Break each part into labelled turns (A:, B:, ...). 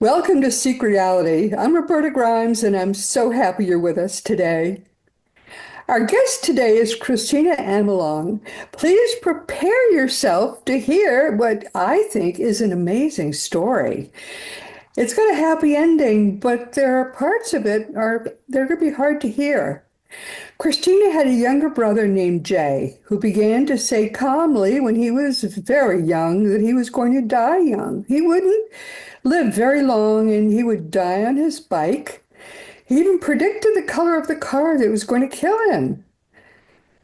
A: Welcome to Seek Reality. I'm Roberta Grimes, and I'm so happy you're with us today. Our guest today is Kristina Amelong. Please prepare yourself to hear what I think is an amazing story. It's got a happy ending, but there are parts of it they're going to be hard to hear. Kristina had a younger brother named Jay, who began to say calmly when he was very young that he was going to die young. He wouldn't live very long and he would die on his bike. He even predicted the color of the car that was going to kill him.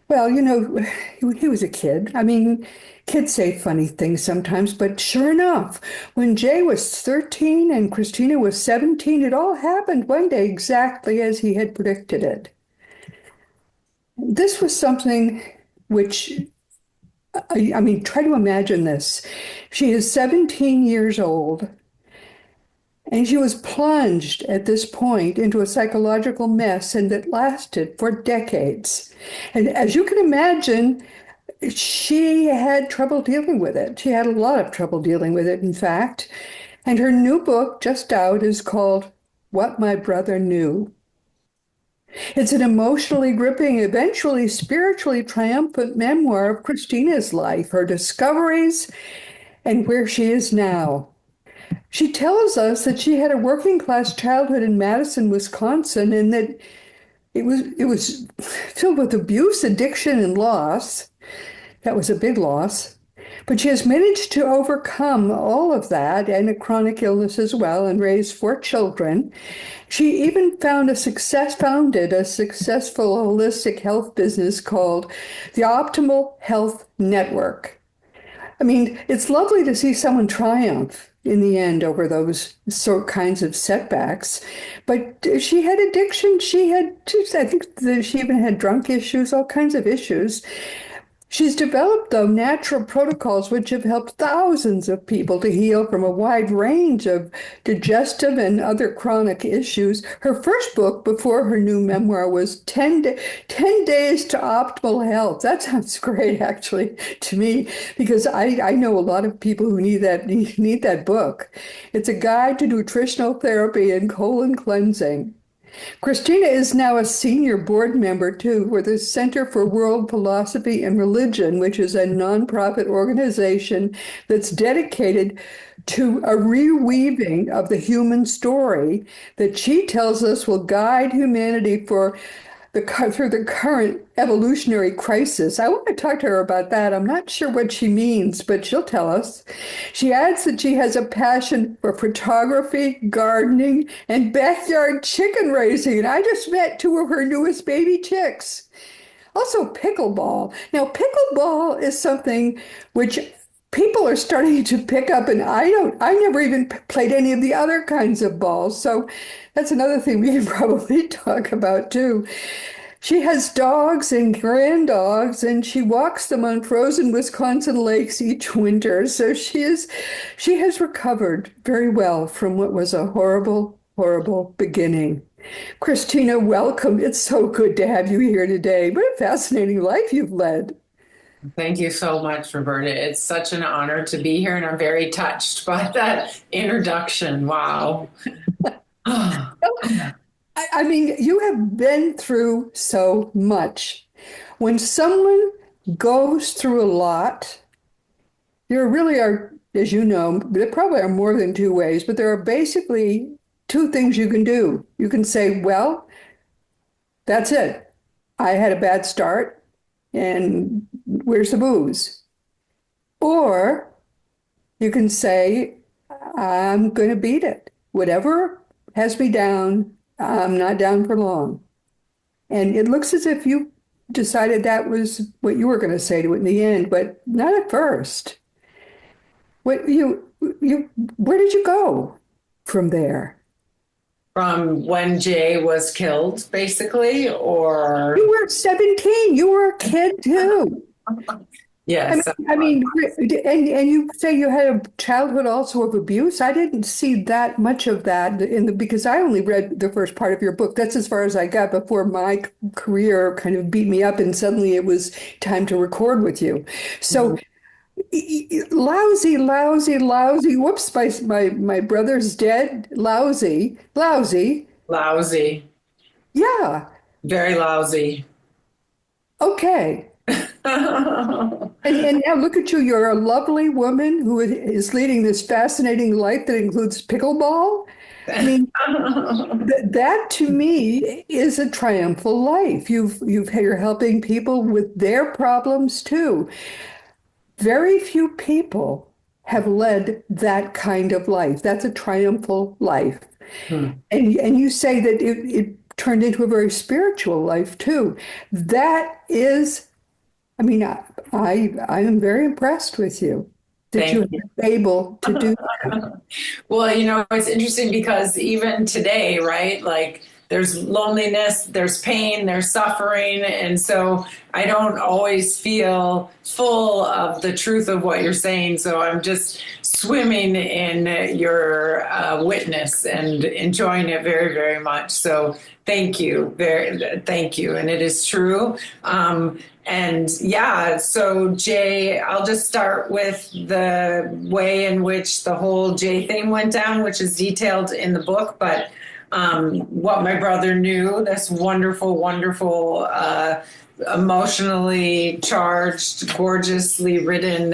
A: Well, he was a kid. I mean, kids say funny things sometimes, but sure enough, when Jay was 13 and Kristina was 17, it all happened one day exactly as he had predicted it. This was something which, I mean, try to imagine this. She is 17 years old, and she was plunged at this point into a psychological mess, and that lasted for decades. And as you can imagine, she had trouble dealing with it. She had a lot of trouble dealing with it, in fact. And her new book, just out, is called What My Brother Knew. It's an emotionally gripping, eventually spiritually triumphant memoir of Kristina's life, her discoveries, and where she is now. She tells us that she had a working class childhood in Madison, Wisconsin, and that it was filled with abuse, addiction, and loss. That was a big loss. But she has managed to overcome all of that and a chronic illness as well and raise 4 children. She even founded a successful holistic health business called the Optimal Health Network. I mean, it's lovely to see someone triumph in the end over those kinds of setbacks. But she had addiction. I think that she even had drunk issues, all kinds of issues. She's developed, though, natural protocols which have helped thousands of people to heal from a wide range of digestive and other chronic issues. Her first book before her new memoir was 10 Days to Optimal Health. That sounds great, actually, to me, because I know a lot of people who need that book. It's a guide to nutritional therapy and colon cleansing. Kristina is now a senior board member, too, for the Center for World Philosophy and Religion, which is a nonprofit organization that's dedicated to a reweaving of the human story that she tells us will guide humanity through the current evolutionary crisis. I want to talk to her about that. I'm not sure what she means, but she'll tell us. She adds that she has a passion for photography, gardening, and backyard chicken raising. And I just met 2 of her newest baby chicks. Also, pickleball. Now, pickleball is something which people are starting to pick up, and I never even played any of the other kinds of balls. So that's another thing we can probably talk about too. She has dogs and grand dogs, and she walks them on frozen Wisconsin lakes each winter. So she has recovered very well from what was a horrible, horrible beginning. Kristina, welcome. It's so good to have you here today. What a fascinating life you've led.
B: Thank you so much, Roberta. It's such an honor to be here, and I'm very touched by that introduction. Wow.
A: I mean, you have been through so much. When someone goes through a lot, there really are, as you know, there probably are more than 2 ways, but there are basically 2 things you can do. You can say, well, that's it. I had a bad start, and where's the booze? Or you can say, I'm going to beat it. Whatever has me down, I'm not down for long. And it looks as if you decided that was what you were going to say to it in the end, but not at first. Where did you go from there?
B: From when Jay was killed, basically, or?
A: You were 17. You were a kid too.
B: Yes.
A: I mean, and you say you had a childhood also of abuse. I didn't see that much of that because I only read the first part of your book. That's as far as I got before my career kind of beat me up, and suddenly it was time to record with you. So, Lousy, lousy, lousy. Whoops, my brother's dead. Lousy, lousy.
B: Lousy,
A: Yeah,
B: very lousy.
A: okay. And now look at you. You're a lovely woman who is leading this fascinating life that includes pickleball. I mean, that to me is a triumphal life. You're helping people with their problems too. Very few people have led that kind of life. That's a triumphal life.
B: Hmm.
A: And you say that it turned into a very spiritual life too. That is, I mean, I am very impressed with you that
B: Thank
A: you're
B: you.
A: able to do that.
B: Well, it's interesting because even today, right? Like there's loneliness, there's pain, there's suffering. And so I don't always feel full of the truth of what you're saying. So I'm just swimming in your witness and enjoying it very, very much. So thank you. Thank you. And it is true. And yeah, so Jay, I'll just start with the way in which the whole Jay thing went down, which is detailed in the book. But what my brother knew, this wonderful, wonderful, emotionally charged, gorgeously written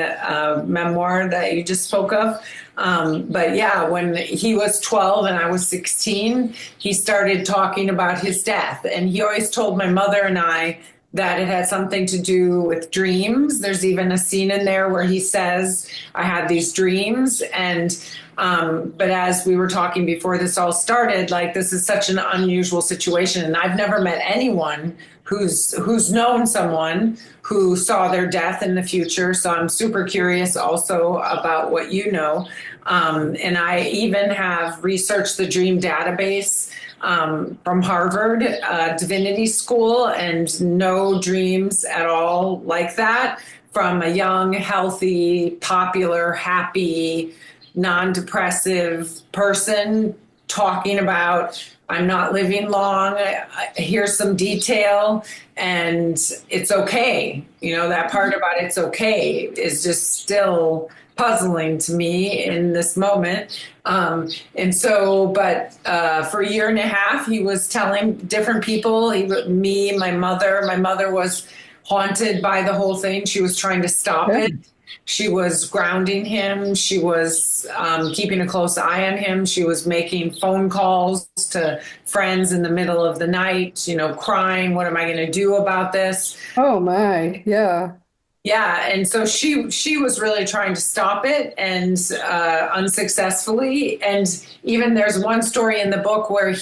B: memoir that you just spoke of. But yeah, when he was 12 and I was 16, he started talking about his death. And he always told my mother and I that it had something to do with dreams. There's even a scene in there where he says, I had these dreams. And but as we were talking before this all started, like this is such an unusual situation. And I've never met anyone who's known someone who saw their death in the future. So I'm super curious also about what you know. And I even have researched the dream database from Harvard Divinity School, and no dreams at all like that from a young, healthy, popular, happy, non-depressive person talking about I'm not living long. Here's some detail, and it's okay. That part about it's okay is just still puzzling to me in this moment. And so, but for a year and a half, he was telling different people, me, my mother was haunted by the whole thing. She was trying to stop
A: Yeah.
B: it. She was grounding him. She was keeping a close eye on him. She was making phone calls to friends in the middle of the night, crying, what am I going to do about this?
A: Oh my, yeah.
B: Yeah, and so she was really trying to stop it and unsuccessfully. And even there's one story in the book where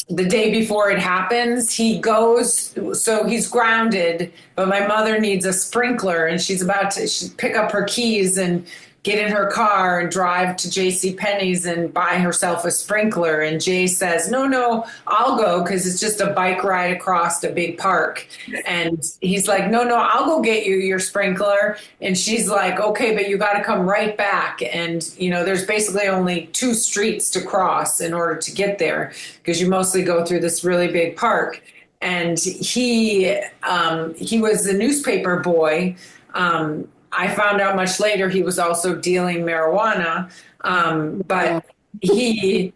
B: the day before it happens, he goes, so he's grounded, but my mother needs a sprinkler, and she's about to pick up her keys and get in her car and drive to J.C. Penney's and buy herself a sprinkler. And Jay says, no, no, I'll go because it's just a bike ride across a big park. And he's like, no, no, I'll go get you your sprinkler. And she's like, okay, but you got to come right back. And, there's basically only 2 streets to cross in order to get there because you mostly go through this really big park. And he was a newspaper boy. I found out much later he was also dealing marijuana,
A: Yeah.
B: but he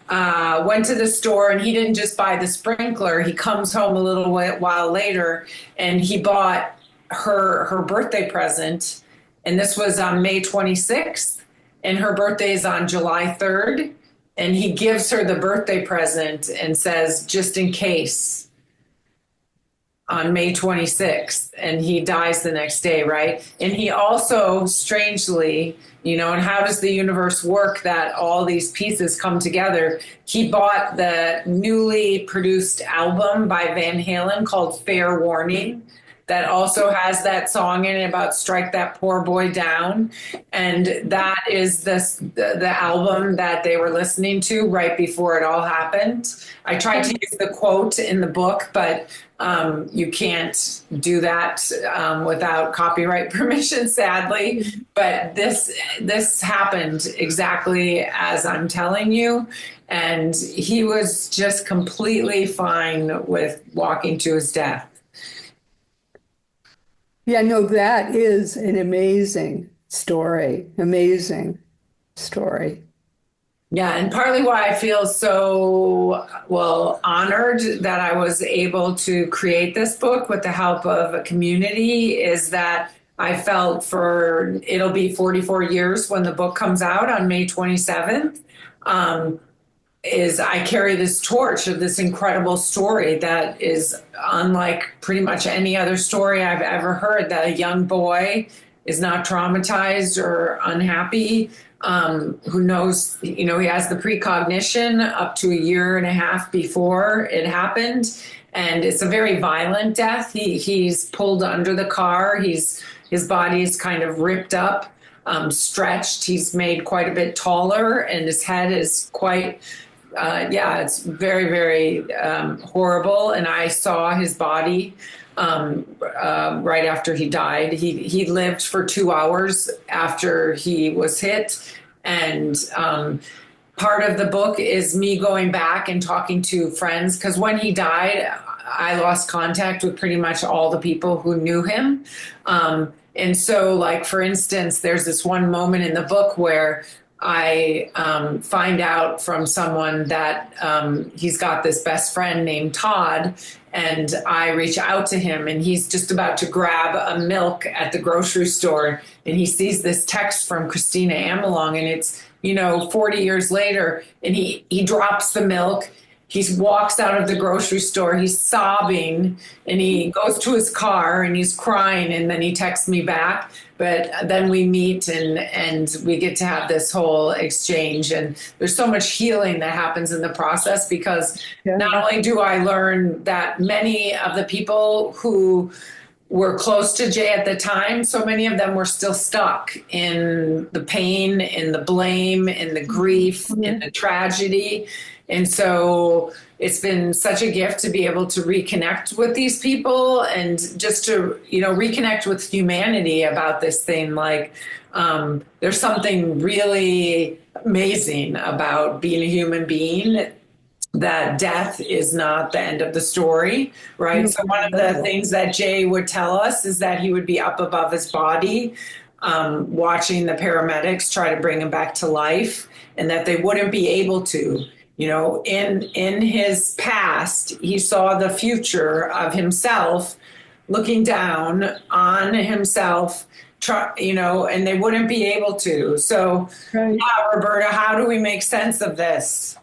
B: went to the store and he didn't just buy the sprinkler. He comes home a little while later and he bought her birthday present, and this was on May 26th, and her birthday is on July 3rd, and he gives her the birthday present and says, just in case, on May 26th, and he dies the next day, right? And he also, strangely, and how does the universe work that all these pieces come together? He bought the newly produced album by Van Halen called Fair Warning, that also has that song in it about strike that poor boy down. And that is the album that they were listening to right before it all happened. I tried to use the quote in the book, but you can't do that without copyright permission, sadly. But this happened exactly as I'm telling you. And he was just completely fine with walking to his death.
A: Yeah, no, that is an amazing story. Amazing story.
B: Yeah, and partly why I feel so, well, honored that I was able to create this book with the help of a community is that I felt for it'll be 44 years when the book comes out on May 27th. Um, is I carry this torch of this incredible story that is unlike pretty much any other story I've ever heard, that a young boy is not traumatized or unhappy, who knows, he has the precognition up to a year and a half before it happened. And it's a very violent death. He's pulled under the car. His body is kind of ripped up, stretched. He's made quite a bit taller, and his head is quite yeah, it's very, very horrible. And I saw his body right after he died. He lived for 2 hours after he was hit. And part of the book is me going back and talking to friends, because when he died, I lost contact with pretty much all the people who knew him. And so, like, for instance, there's this one moment in the book where I find out from someone that he's got this best friend named Todd, and I reach out to him, and he's just about to grab a milk at the grocery store, and he sees this text from Kristina Amelong, and it's 40 years later, and he drops the milk. He walks out of the grocery store, he's sobbing, and he goes to his car and he's crying, and then he texts me back. But then we meet, and we get to have this whole exchange. And there's so much healing that happens in the process, because
A: Yeah.
B: not only do I learn that many of the people who were close to Jay at the time, so many of them were still stuck in the pain, in the blame, in the grief, in the tragedy. And so it's been such a gift to be able to reconnect with these people, and just to, reconnect with humanity about this thing. Like, there's something really amazing about being a human being, that death is not the end of the story, right? So one of the things that Jay would tell us is that he would be up above his body, watching the paramedics try to bring him back to life, and that they wouldn't be able to. In his past, he saw the future of himself looking down on himself, and they wouldn't be able to. So,
A: Right.
B: yeah, Roberta, how do we make sense of this?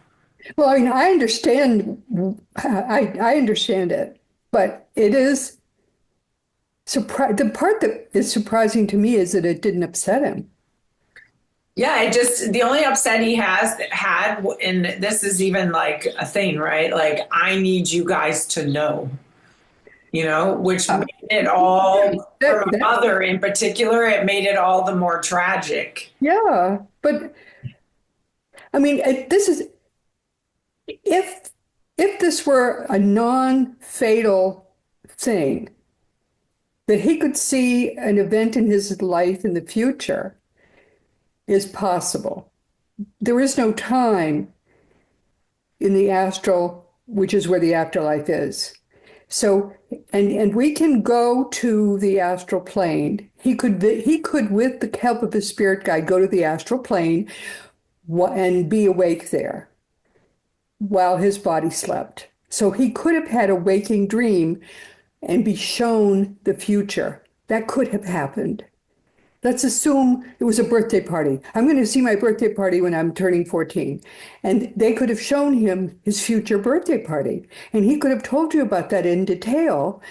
A: Well, I mean, I understand. I understand it, but it is surprise. The part that is surprising to me is that it didn't upset him.
B: Yeah, the only upset he has had, and this is even like a thing, right? Like, I need you guys to know, which
A: Uh,
B: made it all, for
A: that,
B: my
A: that,
B: mother in particular, it made it all the more tragic.
A: yeah, but I mean, this is if if this were a non-fatal thing, that he could see an event in his life in the future is possible. There is no time in the astral, which is where the afterlife is. So, and we can go to the astral plane. He could, with the help of his spirit guide, go to the astral plane and be awake there while his body slept. So he could have had a waking dream and be shown the future. That could have happened. Let's assume it was a birthday party. I'm going to see my birthday party when I'm turning 14. And they could have shown him his future birthday party. And he could have told you about that in detail.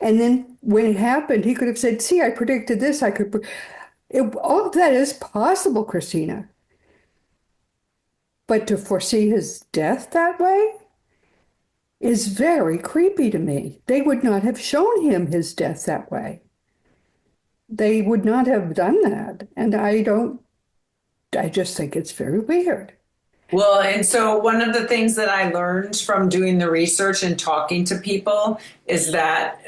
A: And then when it happened, he could have said, see, I predicted this. All of that is possible, Kristina. But to foresee his death that way is very creepy to me. They would not have shown him his death that way. They would not have done that. And I just think it's very weird.
B: Well, and so one of the things that I learned from doing the research and talking to people is that,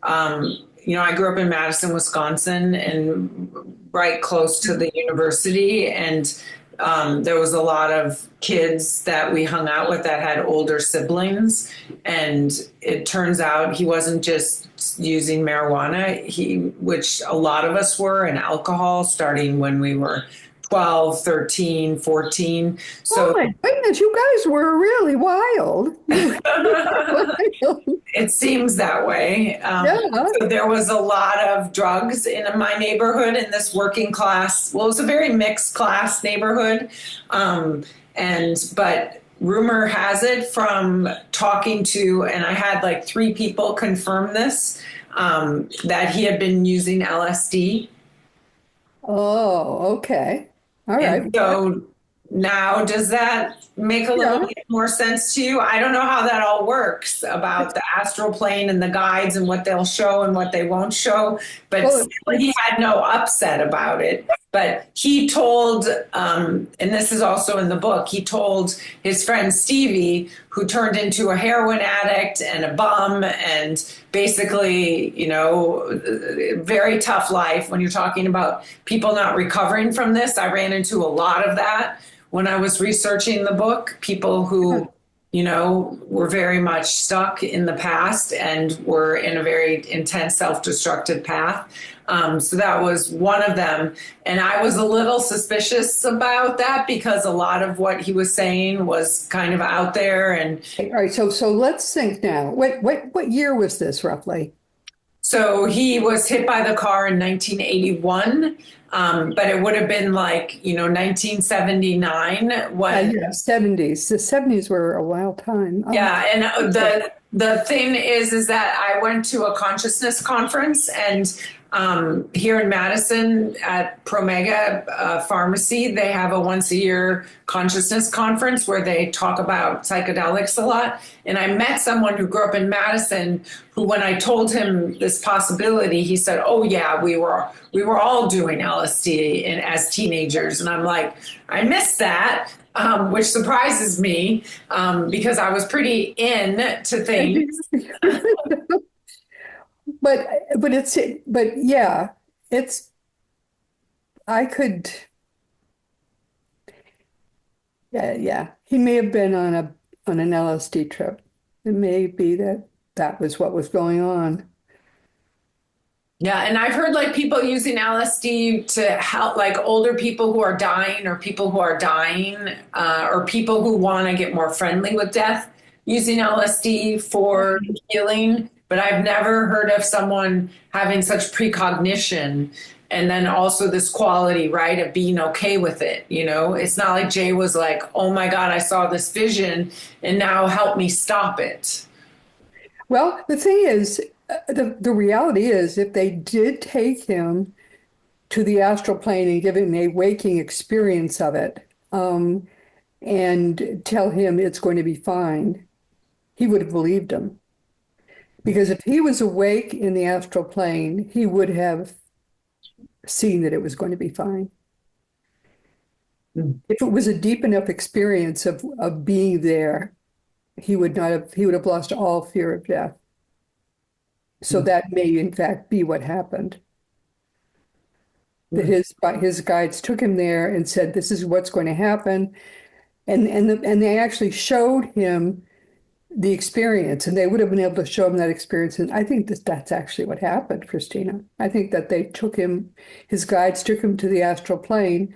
B: I grew up in Madison, Wisconsin, and right close to the university. And There was a lot of kids that we hung out with that had older siblings, and it turns out he wasn't just using marijuana, which a lot of us were, and alcohol starting when we were 12, 13, 14.
A: Oh
B: So
A: my goodness, you guys were really wild. You were wild.
B: it seems that way.
A: Yeah.
B: So there was a lot of drugs in my neighborhood in this working class. Well, it was a very mixed class neighborhood. But rumor has it from talking to, and I had like three people confirm this, that he had been using LSD.
A: Oh, okay. All right.
B: And so now, does that make a little
A: Yeah.
B: bit more sense to you? I don't know how that all works about the astral plane and the guides and what they'll show and what they won't show, but
A: Well,
B: still, he
A: it's
B: had no upset about it. But he told, and this is also in the book, he told his friend Stevie, who turned into a heroin addict and a bum, and basically, very tough life. When you're talking about people not recovering from this, I ran into a lot of that when I was researching the book. People who, were very much stuck in the past and were in a very intense self-destructive path. So that was one of them. And I was a little suspicious about that because a lot of what he was saying was kind of out there. And
A: all right. So let's think now. What year was this roughly?
B: so he was hit by the car in 1981, but it would have been like, 1979 when,
A: Yeah, 70s. The 70s were a wild time.
B: yeah. And the thing is that I went to a consciousness conference, and here in Madison at Promega Pharmacy, they have a once a year consciousness conference where they talk about psychedelics a lot. And I met someone who grew up in Madison who, when I told him this possibility, he said, "Oh yeah, we were all doing LSD as teenagers." And I'm like, I missed that. Which surprises me because I was pretty in to things.
A: But but yeah, it's I could yeah. He may have been on an LSD trip. It may be that that was what was going on.
B: Yeah, and I've heard like people using LSD to help like older people who are dying, or people who are dying, or people who want to get more friendly with death using LSD for healing. But I've never heard of someone having such precognition and then also this quality, right, of being okay with it. It's not like Jay was like, "Oh my God, I saw this vision and now help me stop it."
A: Well, the thing is, the reality is, if they did take him to the astral plane and give him a waking experience of it, and tell him it's going to be fine, he would have believed him. Because if he was awake in the astral plane, he would have seen that it was going to be fine. If it was a deep enough experience of being there, he would have lost all fear of death. So that may in fact be what happened. That his guides took him there and said, "This is what's going to happen," and they actually showed him the experience, and they would have been able to show him that experience. And I think that's actually what happened, Kristina. I think that they took him, his guides took him to the astral plane,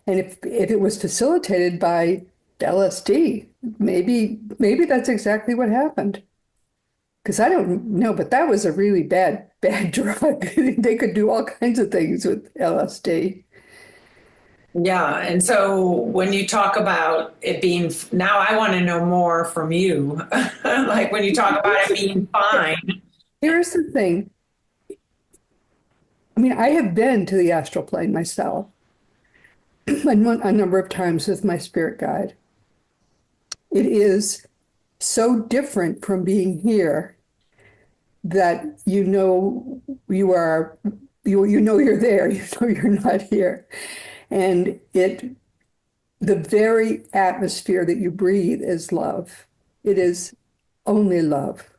A: and if it was facilitated by LSD, maybe that's exactly what happened. Because I don't know, but that was a really bad drug. They could do all kinds of things with LSD.
B: Yeah. And so when you talk about it being, now I want to know more from you. Like when you talk about it being fine.
A: Here's the thing. I mean, I have been to the astral plane myself a number of times with my spirit guide. It is so different from being here that you know you're there, you know you're not here. And the very atmosphere that you breathe is love. It is only love.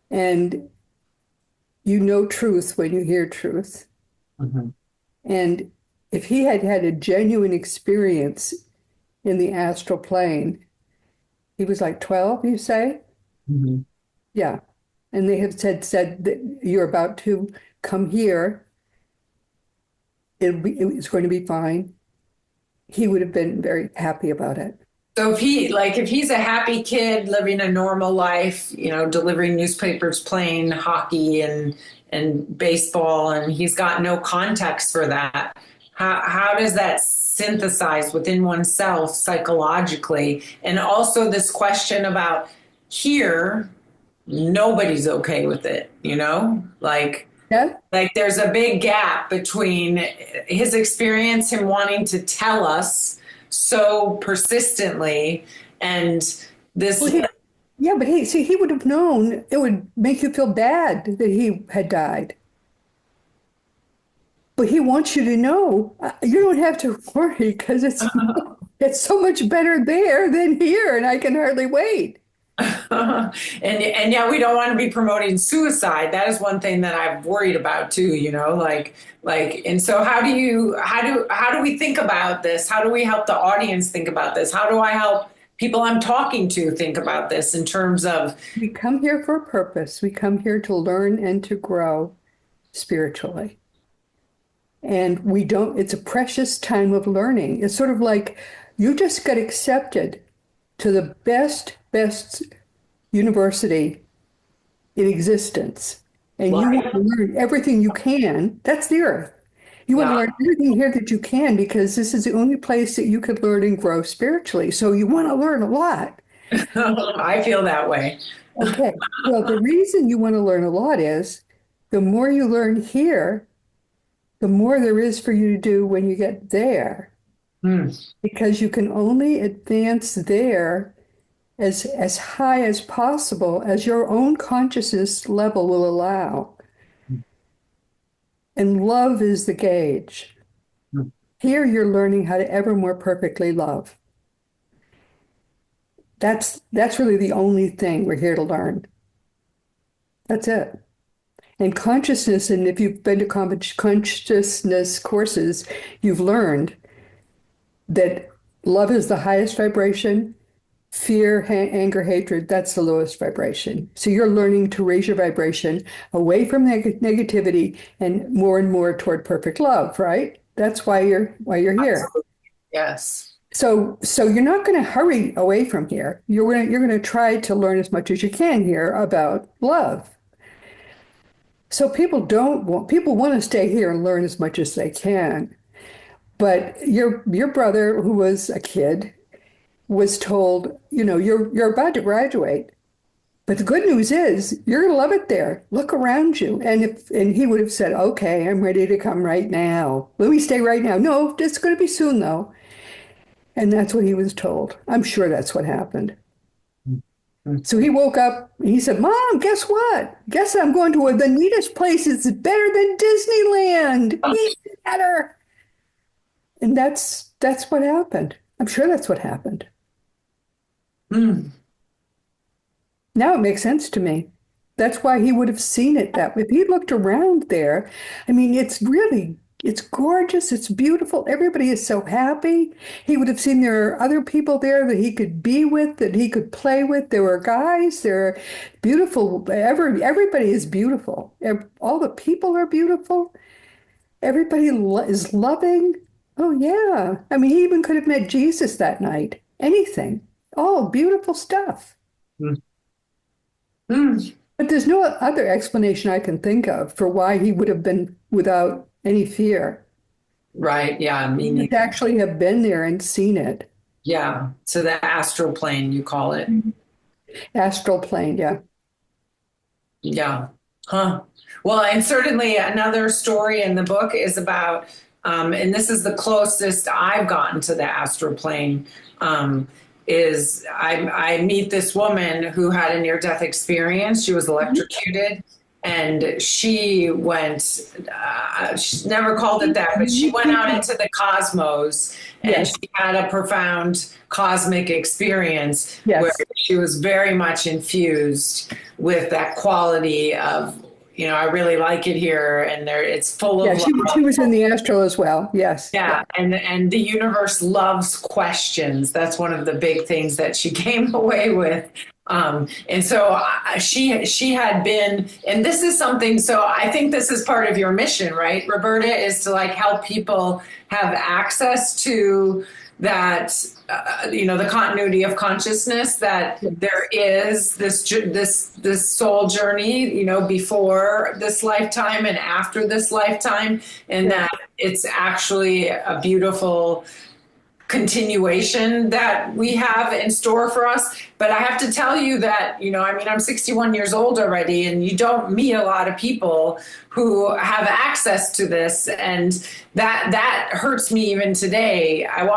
A: And you know truth when you hear truth.
B: Mhm.
A: And if he had had a genuine experience in the astral plane, he was like 12, you say?
B: Mhm.
A: Yeah. And they have said that you're about to come here. It's going to be fine. He would have been very happy about it.
B: So if he's a happy kid living a normal life, delivering newspapers, playing hockey and baseball, and he's got no context for that, how does that synthesize within oneself psychologically? And also this question about here, nobody's okay with it,
A: Yeah.
B: like there's a big gap between his experience, him wanting to tell us so persistently, and
A: Well,
B: this.
A: yeah, but he would have known it would make you feel bad that he had died. But he wants you to know you don't have to worry because it's so much better there than here, and I can hardly wait.
B: And yeah, we don't want to be promoting suicide. That is one thing that I've worried about too, and so how do we think about this? How do we help the audience think about this? How do I help people I'm talking to think about this in terms of.
A: We come here for a purpose. We come here to learn and to grow spiritually. And we don't, it's a precious time of learning. It's sort of like you just got accepted to the best university in existence. And you want
B: Right.
A: to learn everything you can. That's the earth. You want to
B: Yeah.
A: learn everything here that you can because this is the only place that you could learn and grow spiritually. So you want to learn a lot.
B: I feel that way.
A: Okay. Well, the reason you want to learn a lot is the more you learn here, the more there is for you to do when you get there,
B: Hmm.
A: because you can only advance there as high as possible as your own consciousness level will allow. And love is the gauge. Here you're learning how to ever more perfectly love. That's really the only thing we're here to learn. That's it. And consciousness, and if you've been to consciousness courses, you've learned that love is the highest vibration. Fear, anger, hatred, that's the lowest vibration. So you're learning to raise your vibration away from negativity and more toward perfect love, right? That's why you're here.
B: Absolutely. Yes.
A: So you're not going to hurry away from here. You're going to try to learn as much as you can here about love. So people want to stay here and learn as much as they can. But your brother, who was a kid, was told, you're about to graduate. But the good news is you're going to love it there. Look around you. And he would have said, okay, I'm ready to come right now. Let me stay right now. No, it's going to be soon though. And that's what he was told. I'm sure that's what happened. So he woke up and he said, Mom, guess what? Guess I'm going to the neatest place. It's better than Disneyland. Even better. And that's what happened. I'm sure that's what happened.
B: Hmm.
A: Now it makes sense to me. That's why he would have seen it that way. If he looked around there, I mean, it's gorgeous, it's beautiful. Everybody is so happy. He would have seen there are other people there that he could be with, that he could play with. There were guys, there are beautiful. Everybody is beautiful. All the people are beautiful. Everybody is loving. Oh, yeah. I mean, he even could have met Jesus that night. Anything. All beautiful stuff.
B: Hmm.
A: But there's no other explanation I can think of for why he would have been without any fear.
B: Right. Yeah.
A: He
B: Me
A: would
B: neither.
A: actually have been there and seen it.
B: Yeah. So the astral plane, you call it.
A: Astral plane, yeah.
B: Yeah. Huh. Well, and certainly another story in the book is about, and this is the closest I've gotten to the astral plane, is I meet this woman who had a near-death experience. She was
A: Mhm.
B: electrocuted, and she never called it that, but she went out into the cosmos, and
A: Yes,
B: she had a profound cosmic experience where
A: yes.
B: she was very much infused with that quality of, I really like it here, and it's full
A: Yeah,
B: of
A: she
B: love.
A: was in the Astral as well. Yes. Yeah.
B: Yeah, and the universe loves questions. That's one of the big things that she came away with. And so she had been, and this is something. So I think this is part of your mission, right, Roberta, is to like help people have access to that, the continuity of consciousness, that there is this soul journey, before this lifetime and after this lifetime, and
A: Yeah.
B: that it's actually a beautiful continuation that we have in store for us. But I have to tell you that, I'm 61 years old already, and you don't meet a lot of people who have access to this. And that hurts me even today. I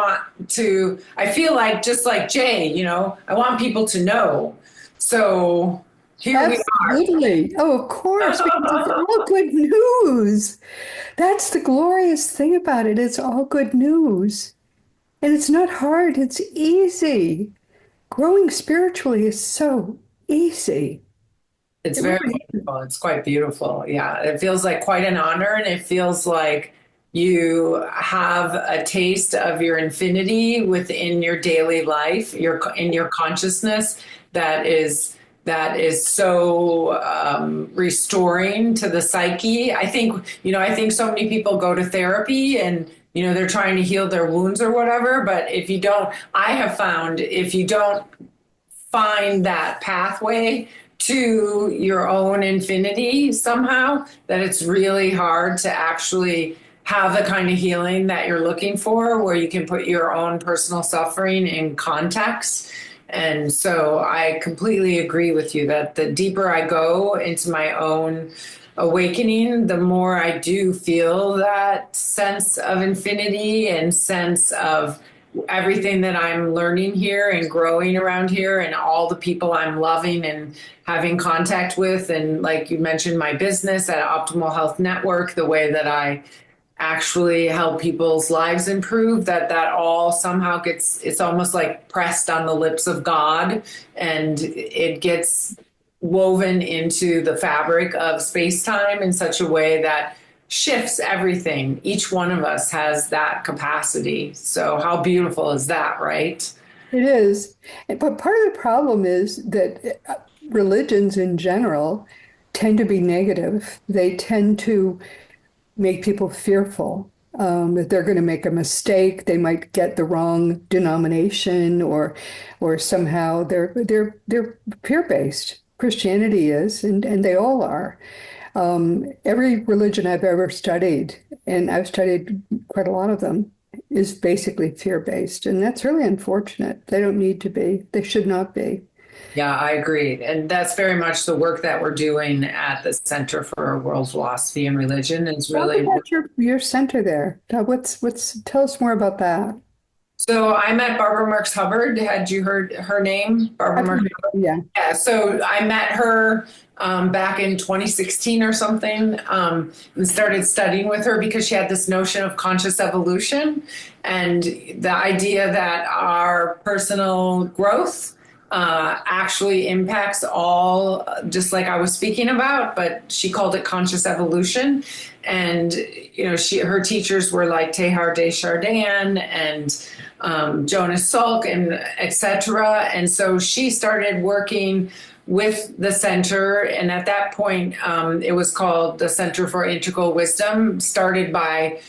B: feel like, just like Jay, I want people to know. So here we
A: Absolutely. Oh, of course, because it's all good news. That's the glorious thing about it. It's all good news. And it's not hard, it's easy. Growing spiritually is so easy.
B: It's
A: It
B: very
A: really is.
B: wonderful. It's quite beautiful. Yeah, it feels like quite an honor, and it feels like you have a taste of your infinity within your daily life, in your consciousness, that is so restoring to the psyche. I think so many people go to therapy, and they're trying to heal their wounds or whatever. But I have found, if you don't find that pathway to your own infinity somehow, that it's really hard to actually have the kind of healing that you're looking for, where you can put your own personal suffering in context. And so I completely agree with you that the deeper I go into my own awakening, the more I do feel that sense of infinity and sense of everything that I'm learning here and growing around here, and all the people I'm loving and having contact with. And like you mentioned, my business at Optimal Health Network, the way that I actually help people's lives improve, that all somehow it's almost like pressed on the lips of God, and it gets woven into the fabric of space time in such a way that shifts everything. Each one of us has that capacity. So how beautiful is that, right?
A: It is. But part of the problem is that religions in general tend to be negative. They tend to make people fearful that they're going to make a mistake. They might get the wrong denomination, or somehow they're fear-based. Christianity is, and they all are. Every religion I've ever studied, and I've studied quite a lot of them, is basically fear-based, and that's really unfortunate. They don't need to be. They should not be.
B: Yeah, I agree. And that's very much the work that we're doing at the Center for World Philosophy and Religion, is
A: Talk
B: really.
A: about your center there. What's tell us more about that.
B: So I met Barbara Marks Hubbard. Had you heard her name? Barbara
A: I've
B: Marks.
A: heard it. Yeah.
B: Yeah, so I met her back in 2016 or something, and started studying with her because she had this notion of conscious evolution, and the idea that our personal growth actually impacts all, just like I was speaking about, but she called it conscious evolution. And her teachers were like Teilhard de Chardin and Jonas Salk, and etc. And so she started working with the center, and at that point, it was called the Center for Integral Wisdom, started by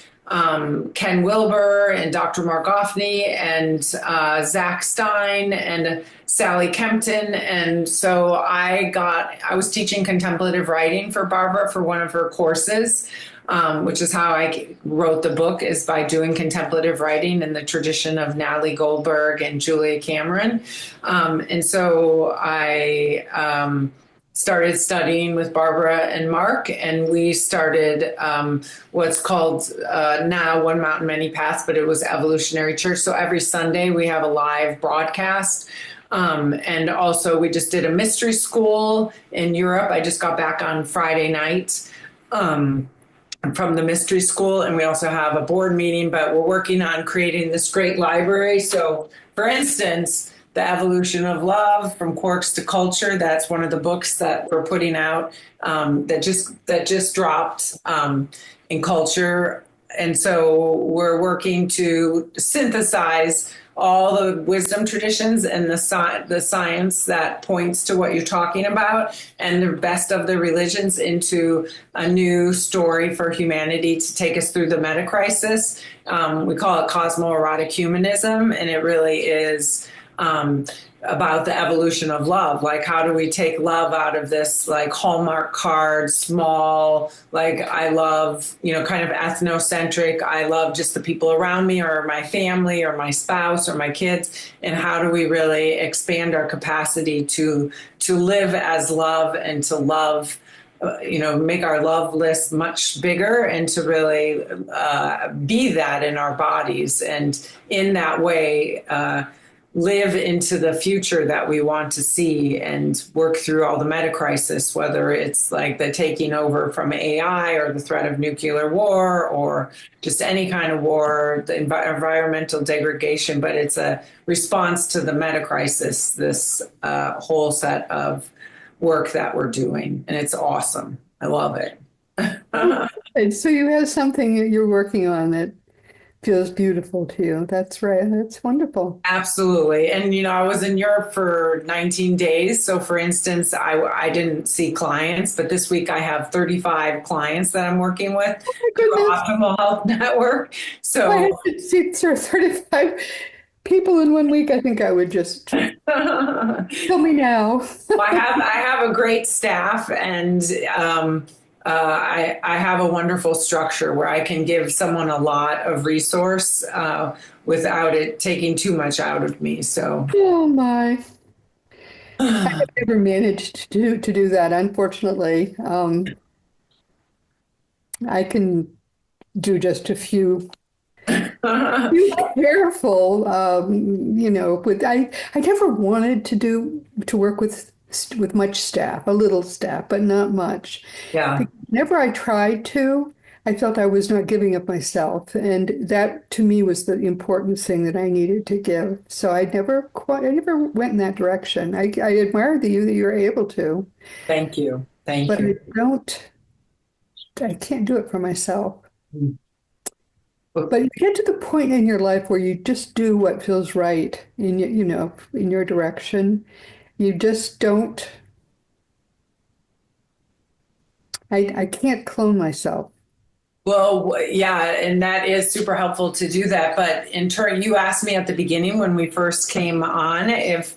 B: Ken Wilber and Dr. Mark Goffney and Zach Stein and Sally Kempton. And so I was teaching contemplative writing for Barbara for one of her courses, which is how I wrote the book, is by doing contemplative writing in the tradition of Natalie Goldberg and Julia Cameron. And so I started studying with Barbara and Mark, and we started what's called now One Mountain, Many Paths, but it was Evolutionary Church. So every Sunday we have a live broadcast. And also we just did a mystery school in Europe. I just got back on Friday night from the mystery school, and we also have a board meeting, but we're working on creating this great library. So for instance, The Evolution of Love, From Quarks to Culture. That's one of the books that we're putting out, that just dropped, in Culture. And so we're working to synthesize all the wisdom traditions and the science that points to what you're talking about, and the best of the religions into a new story for humanity to take us through the meta crisis. We call it cosmoerotic humanism, and it really is about the evolution of love. Like, how do we take love out of this, like, Hallmark card, small, like, I love, kind of ethnocentric, I love just the people around me or my family or my spouse or my kids, and how do we really expand our capacity to live as love and to love, make our love list much bigger, and to really be that in our bodies, and in that way live into the future that we want to see, and work through all the meta crisis, whether it's like the taking over from AI or the threat of nuclear war or just any kind of war, the environmental degradation. But it's a response to the meta crisis, this whole set of work that we're doing. And it's awesome. I love it.
A: And so you have something that you're working on that feels beautiful to you. That's right. That's wonderful.
B: Absolutely. And, I was in Europe for 19 days. So, for instance, I didn't see clients, but this week I have 35 clients that I'm working with
A: Oh my
B: through
A: goodness.
B: Optimal Health Network.
A: I
B: So,
A: had to see sort of 35 people in one week. I think I would just kill me now.
B: I have a great staff, and I have a wonderful structure where I can give someone a lot of resource without it taking too much out of me. So,
A: Oh my. I have never managed to do that, unfortunately. I can do just a few be careful, with I never wanted to work with much staff, a little staff, but not much.
B: yeah,
A: Whenever I tried to, I felt I was not giving up myself, and that to me was the important thing that I needed to give. So I never went in that direction. I admire that you're able to,
B: thank you. Thank
A: but
B: you.
A: I can't do it for myself. But you get to the point in your life where you just do what feels right in your direction. You just don't, I can't clone myself.
B: Well, yeah, and that is super helpful to do that. But in turn, you asked me at the beginning when we first came on if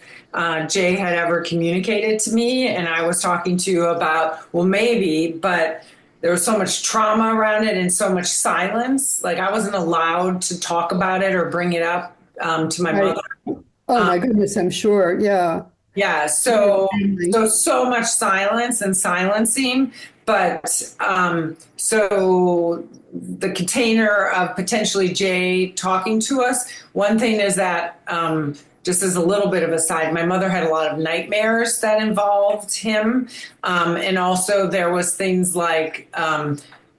B: Jay had ever communicated to me, and I was talking to you about, well, maybe, but there was so much trauma around it and so much silence. Like, I wasn't allowed to talk about it or bring it up to my
A: Right.
B: mother.
A: Oh my goodness, I'm sure. Yeah.
B: Yeah,
A: Your
B: so
A: family.
B: so much silence and silencing, but so the container of potentially Jay talking to us. One thing is that, just as a little bit of a side, my mother had a lot of nightmares that involved him, and also there was things like,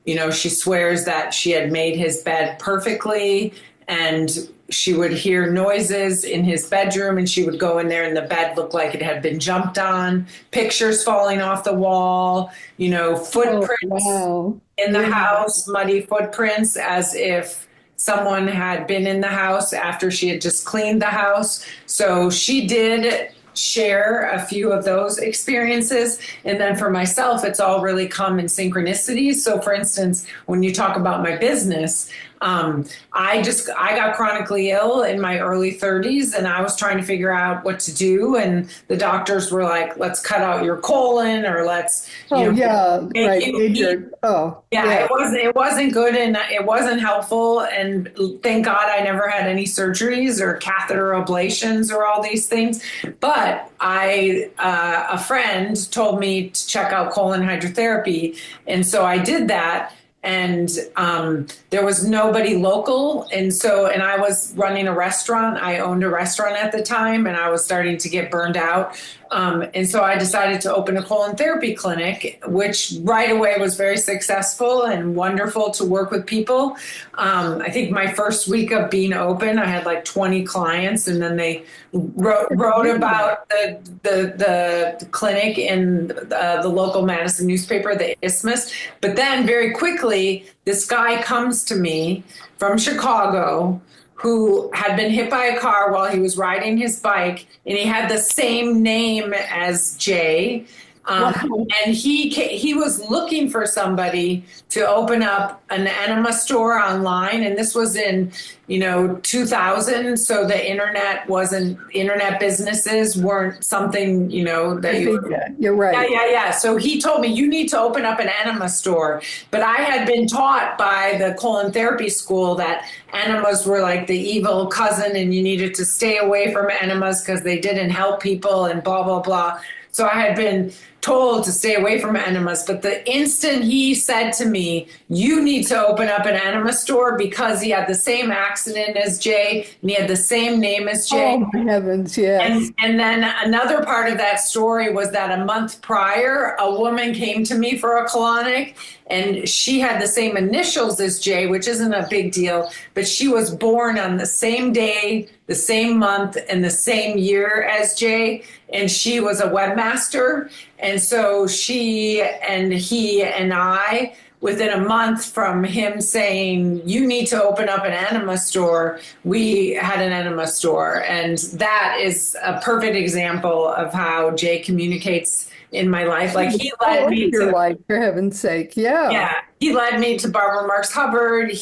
B: she swears that she had made his bed perfectly, and she would hear noises in his bedroom, and she would go in there and the bed looked like it had been jumped on, pictures falling off the wall,
A: Oh,
B: footprints
A: wow.
B: in the
A: Yeah.
B: house, muddy footprints, as if someone had been in the house after she had just cleaned the house. So she did share a few of those experiences. And then for myself, it's all really come in synchronicities. So, for instance, when you talk about my business, I got chronically ill in my early 30s, and I was trying to figure out what to do. And the doctors were like, let's cut out your colon, or let's,
A: Oh, yeah.
B: make
A: Right.
B: you eat.
A: Oh,
B: Yeah,
A: yeah.
B: it wasn't good, and it wasn't helpful. And thank God I never had any surgeries or catheter ablations or all these things. But a friend told me to check out colon hydrotherapy, and so I did that. And there was nobody local, and I was running a restaurant. I owned a restaurant at the time, and I was starting to get burned out And so I decided to open a colon therapy clinic, which right away was very successful and wonderful to work with people. I think my first week of being open, I had like 20 clients, and then they wrote about the clinic in the local Madison newspaper, the Isthmus. But then very quickly, this guy comes to me from Chicago who had been hit by a car while he was riding his bike, and he had the same name as Jay.
A: Wow.
B: And he was looking for somebody to open up an enema store online, and this was in 2000. So the internet businesses weren't something
A: I
B: that you
A: think
B: were.
A: that you're
B: Yeah,
A: right.
B: yeah, yeah. So he told me you need to open up an enema store. But I had been taught by the colon therapy school that enemas were like the evil cousin and you needed to stay away from enemas because they didn't help people and blah, blah, blah. So I had been told to stay away from enemas. But the instant he said to me, you need to open up an enema store because he had the same accident as Jay and he had the same name as Jay.
A: Oh my heavens, yes.
B: And then another part of that story was that a month prior, a woman came to me for a colonic, and she had the same initials as Jay, which isn't a big deal, but she was born on the same day, the same month, and the same year as Jay. And she was a webmaster. And so she and he and I, within a month from him saying, you need to open up an enema store, we had an enema store. And that is a perfect example of how Jay communicates in my life. Like he
A: All
B: led
A: over
B: me
A: your
B: to,
A: life, for heaven's sake. Yeah.
B: yeah, he led me to Barbara Marx Hubbard.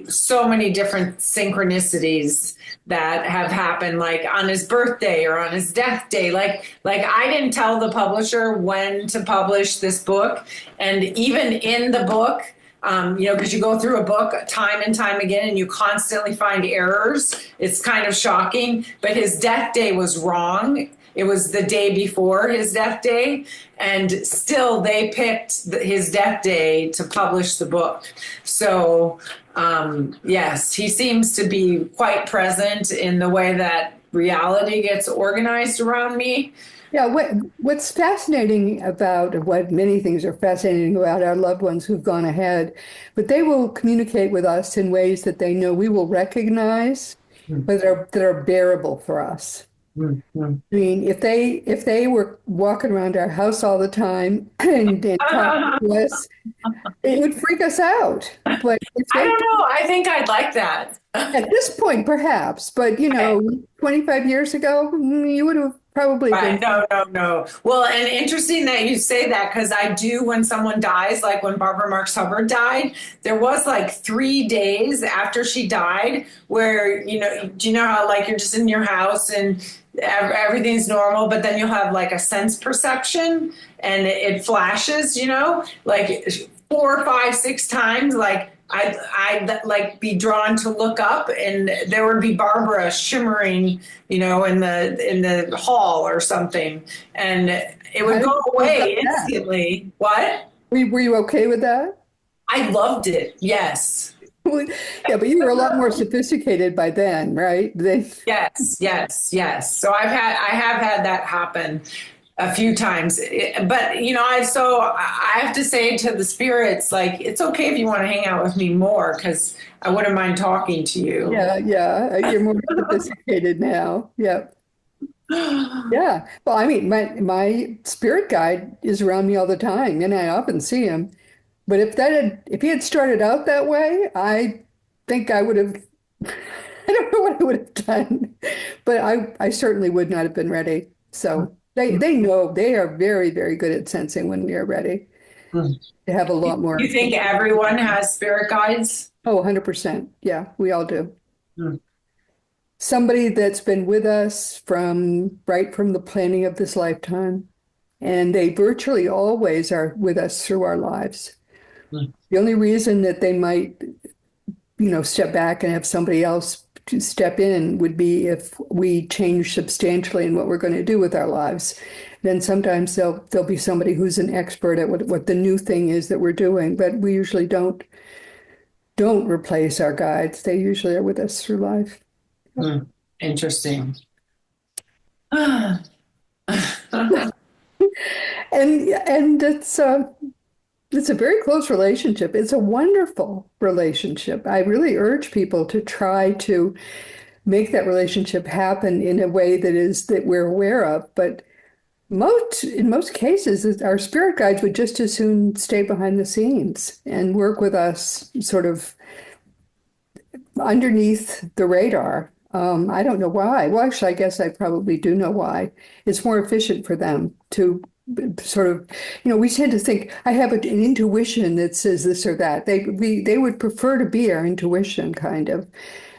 B: So many different synchronicities that have happened, like on his birthday or on his death day. Like I didn't tell the publisher when to publish this book. And even in the book, because you go through a book time and time again and you constantly find errors. It's kind of shocking, but his death day was wrong. It was the day before his death day, and still they picked his death day to publish the book. So, yes, he seems to be quite present in the way that reality gets organized around me.
A: Yeah, what's fascinating about what many things are fascinating about our loved ones who've gone ahead, but they will communicate with us in ways that they know we will recognize, but that are bearable for us.
B: Mm-hmm.
A: I mean, if they were walking around our house all the time and talking to us, it would freak us out. But if
B: I
A: they
B: don't know. I think I'd like that.
A: at this point, perhaps, but 25 years ago, you would have probably been.
B: Right. No, no, no. Well, and interesting that you say that because I do when someone dies, like when Barbara Marx Hubbard died, there was like 3 days after she died where, do you know how like you're just in your house and everything's normal, but then you'll have like a sense perception and it flashes, like 4, 5, 6 times, like I'd like be drawn to look up and there would be Barbara shimmering, in the hall or something, and it
A: How
B: would
A: did
B: go
A: you feel about
B: away
A: that?
B: instantly. What?
A: Were you okay with that?
B: I loved it. Yes.
A: Yeah, but you were a lot more sophisticated by then, right?
B: Yes, yes, yes. So I have had that happen a few times, but I have to say to the spirits, like, it's okay if you want to hang out with me more because I wouldn't mind talking to you.
A: Yeah, yeah, you're more sophisticated now. Yeah, yeah. Well, I mean, my spirit guide is around me all the time, and I often see him. But if he had started out that way, I think I would have. I don't know what I would have done, but I certainly would not have been ready. So they know they are very, very good at sensing when we are ready to have a lot
B: You
A: more.
B: think everyone has spirit guides?
A: Oh, 100%. Yeah, we all do.
B: Hmm.
A: Somebody that's been with us from right from the planning of this lifetime, and they virtually always are with us through our lives.
B: Hmm.
A: The only reason that they might, step back and have somebody else to step in would be if we change substantially in what we're going to do with our lives. Then sometimes there'll be somebody who's an expert at what the new thing is that we're doing, but we usually don't replace our guides. They usually are with us through life.
B: Hmm. Interesting.
A: And it's a very close relationship. It's a wonderful relationship. I really urge people to try to make that relationship happen in a way that we're aware of. But in most cases, our spirit guides would just as soon stay behind the scenes and work with us sort of underneath the radar. I don't know why. Well, actually, I guess I probably do know why. It's more efficient for them to sort of, we tend to think I have an intuition that says this or that. They would prefer to be our intuition, kind of.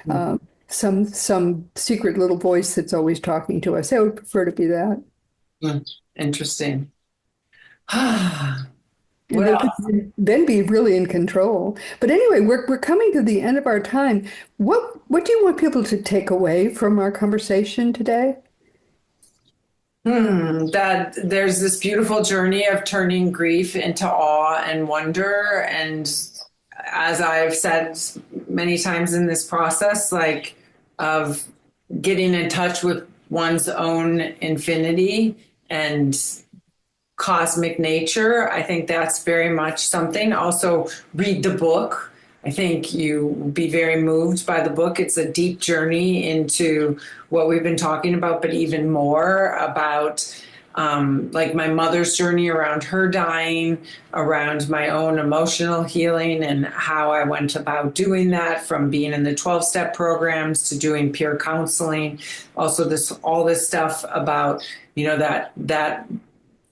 A: Um, some secret little voice that's always talking to us. They would prefer to be that.
B: Interesting.
A: And
B: What
A: they
B: else?
A: could then be really in control. But anyway, we're coming to the end of our time. What do you want people to take away from our conversation today?
B: That there's this beautiful journey of turning grief into awe and wonder. And as I've said many times in this process, like of getting in touch with one's own infinity and cosmic nature. I think that's very much something. Also, read the book. I think you will be very moved by the book. It's a deep journey into what we've been talking about, but even more about like my mother's journey around her dying, around my own emotional healing, and how I went about doing that, from being in the 12-step programs to doing peer counseling. Also, all this stuff about that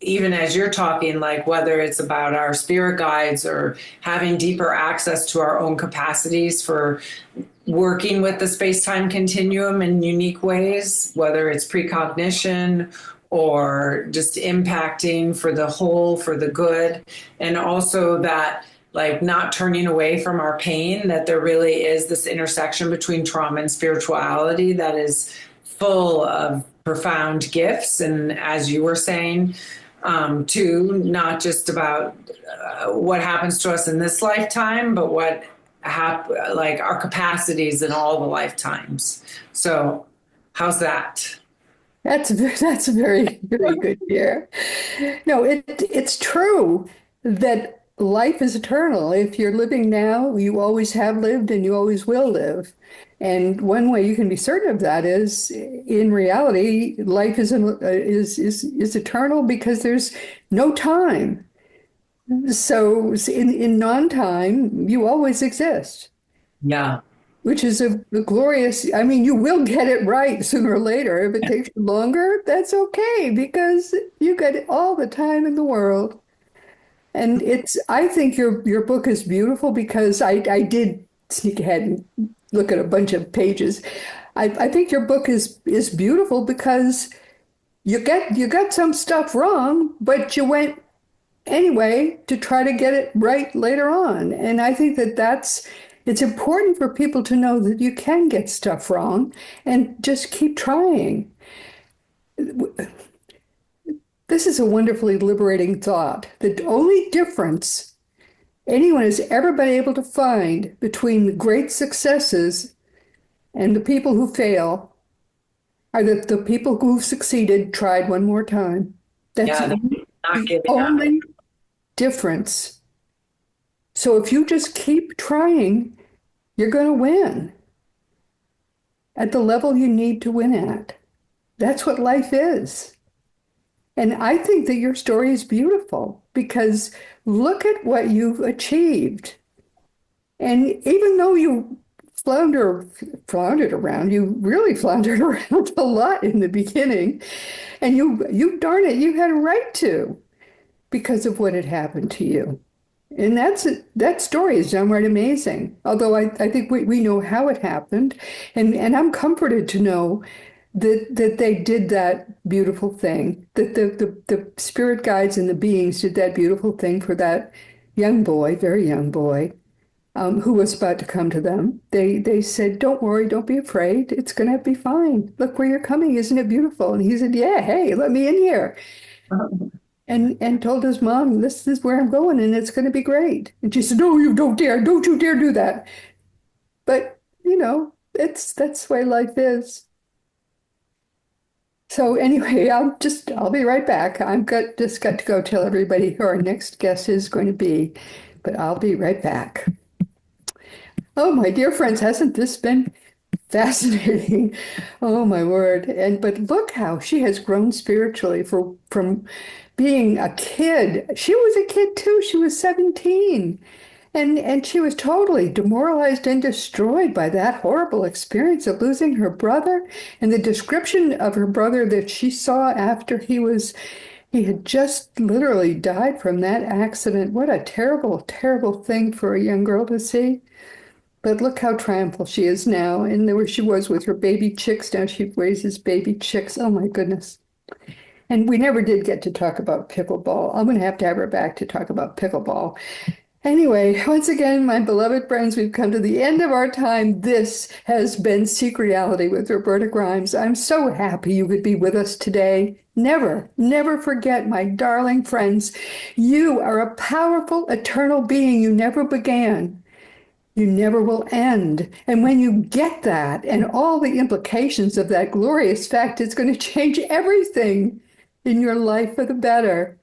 B: even as you're talking, like whether it's about our spirit guides or having deeper access to our own capacities for working with the space-time continuum in unique ways, whether it's precognition or just impacting for the whole, for the good. And also that, like, not turning away from our pain, that there really is this intersection between trauma and spirituality that is full of profound gifts. And as you were saying, too, not just about what happens to us in this lifetime, but like our capacities in all the lifetimes. So, how's that?
A: That's a very, very good year. No, it's true that life is eternal. If you're living now, you always have lived and you always will live. And one way you can be certain of that is, in reality, life is eternal because there's no time. So in non-time, you always exist,
B: Yeah.
A: which is a glorious, I mean, you will get it right sooner or later. If it takes you longer, that's okay because you get all the time in the world. And I think your book is beautiful because I did sneak ahead and look at a bunch of pages. I think your book is beautiful because you got some stuff wrong, but you went anyway to try to get it right later on. And I think it's important for people to know that you can get stuff wrong and just keep trying. This is a wonderfully liberating thought. The only difference anyone has ever been able to find between the great successes and the people who fail are that the people who've succeeded tried one more time. That's
B: Yeah. Not
A: the
B: giving up.
A: only difference. So if you just keep trying, you're going to win at the level you need to win at. That's what life is. And I think that your story is beautiful because look at what you've achieved. And even though you floundered around, you really floundered around a lot in the beginning. And you darn it, you had a right to because of what had happened to you. And that story is downright amazing. Although I think we know how it happened. And I'm comforted to know that they did that beautiful thing, that the spirit guides and the beings did that beautiful thing for that young boy, very young boy, who was about to come to them. They said, "Don't worry, don't be afraid. It's going to be fine. Look where you're coming. Isn't it beautiful?" And he said, "Yeah, hey, let me in here." And told his mom, "This is where I'm going, and it's going to be great." And she said, "No, you don't dare! Don't you dare do that!" But that's the way life is. So anyway, I'll be right back. Just got to go tell everybody who our next guest is going to be, but I'll be right back. Oh, my dear friends, hasn't this been fascinating? Oh my word. But look how she has grown spiritually from being a kid. She was a kid too. She was 17. And she was totally demoralized and destroyed by that horrible experience of losing her brother and the description of her brother that she saw after he had just literally died from that accident. What a terrible, terrible thing for a young girl to see. But look how triumphant she is now. And there she was with her baby chicks. Now she raises baby chicks. Oh my goodness. And we never did get to talk about pickleball. I'm going to have her back to talk about pickleball. Anyway, once again, my beloved friends, we've come to the end of our time. This has been Seek Reality with Roberta Grimes. I'm so happy you could be with us today. Never, never forget, my darling friends, you are a powerful, eternal being. You never began. You never will end. And when you get that and all the implications of that glorious fact, it's going to change everything in your life for the better.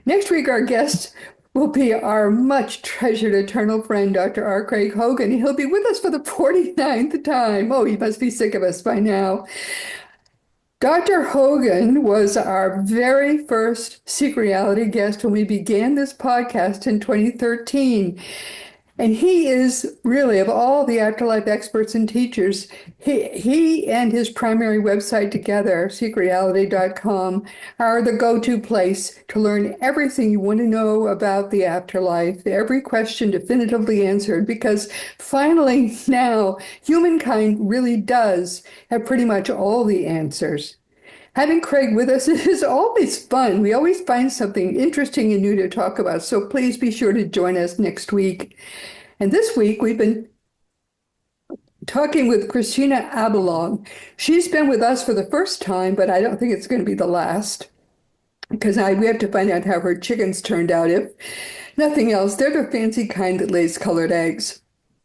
A: Next week, our guest will be our much treasured eternal friend, Dr. R. Craig Hogan. He'll be with us for the 49th time. Oh, he must be sick of us by now. Dr. Hogan was our very first Seek Reality guest when we began this podcast in 2013. And he is really, of all the afterlife experts and teachers, he and his primary website together, seekreality.com, are the go-to place to learn everything you want to know about the afterlife, every question definitively answered, because finally now humankind really does have pretty much all the answers. Having Craig with us is always fun. We always find something interesting and new to talk about. So please be sure to join us next week. And this week we've been talking with Kristina Amelong. She's been with us for the first time, but I don't think it's going to be the last because we have to find out how her chickens turned out. If nothing else, they're the fancy kind that lays colored eggs.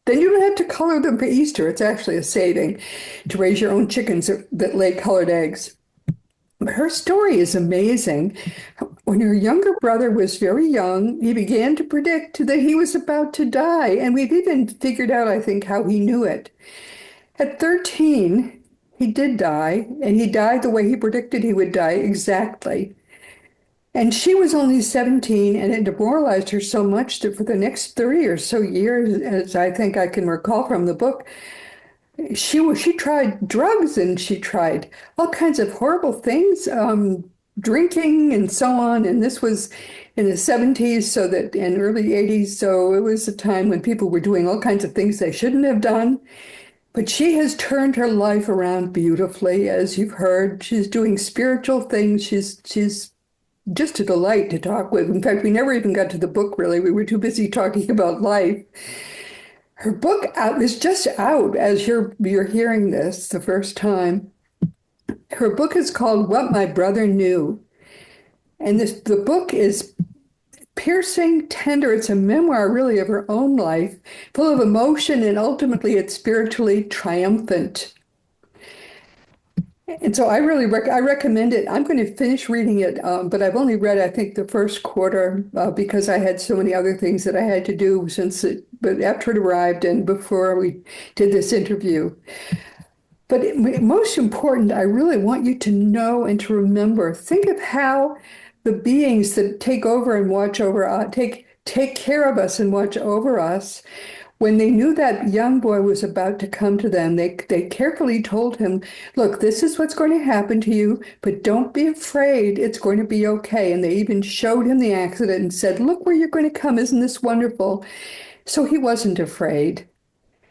A: Then you don't have to color them for Easter. It's actually a saving to raise your own chickens that lay colored eggs. Her story is amazing. When her younger brother was very young, he began to predict that he was about to die. And we've even figured out, I think, how he knew it. At 13, he did die, and he died the way he predicted he would die exactly. And she was only 17, and it demoralized her so much that for the next 30 or so years, as I think I can recall from the book, she tried drugs and she tried all kinds of horrible things, drinking and so on. And this was in the 70s, so that in early 80s. So it was a time when people were doing all kinds of things they shouldn't have done. But she has turned her life around beautifully, as you've heard. She's doing spiritual things. She's just a delight to talk with. In fact, we never even got to the book, really. We were too busy talking about life. Her book is just out as you're hearing this the first time. Her book is called What My Brother Knew. And the book is piercing, tender. It's a memoir, really, of her own life, full of emotion, and ultimately it's spiritually triumphant. And so I really I recommend it. I'm going to finish reading it, but I've only read, I think, the first quarter because I had so many other things that I had to do but after it arrived and before we did this interview. But most important, I really want you to know and to remember, think of how the beings that take over and watch over, take care of us and watch over us. When they knew that young boy was about to come to them, they carefully told him, look, this is what's going to happen to you, but don't be afraid. It's going to be okay. And they even showed him the accident and said, look where you're going to come. Isn't this wonderful? So he wasn't afraid.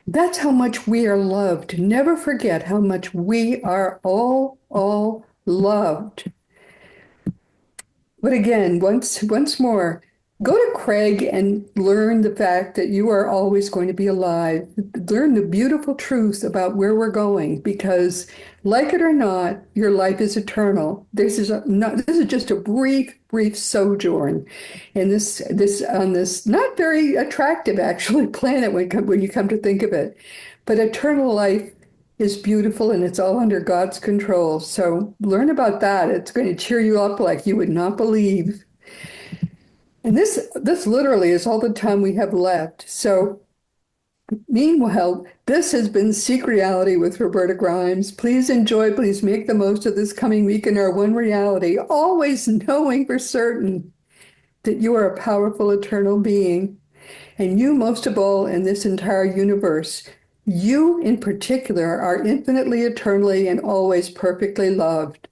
A: That's how much we are loved. Never forget how much we are all loved. But again, once more, go to Craig and learn the fact that you are always going to be alive. Learn the beautiful truth about where we're going, because like it or not, your life is eternal. This is just a brief sojourn in this on this not very attractive actually planet when you come to think of it. But eternal life is beautiful and it's all under God's control. So learn about that. It's going to cheer you up like you would not believe. And this literally is all the time we have left. So meanwhile, this has been Seek Reality with Roberta Grimes. Please enjoy, please make the most of this coming week in our one reality, always knowing for certain that you are a powerful eternal being. And you, most of all, in this entire universe, you in particular are infinitely, eternally, and always perfectly loved.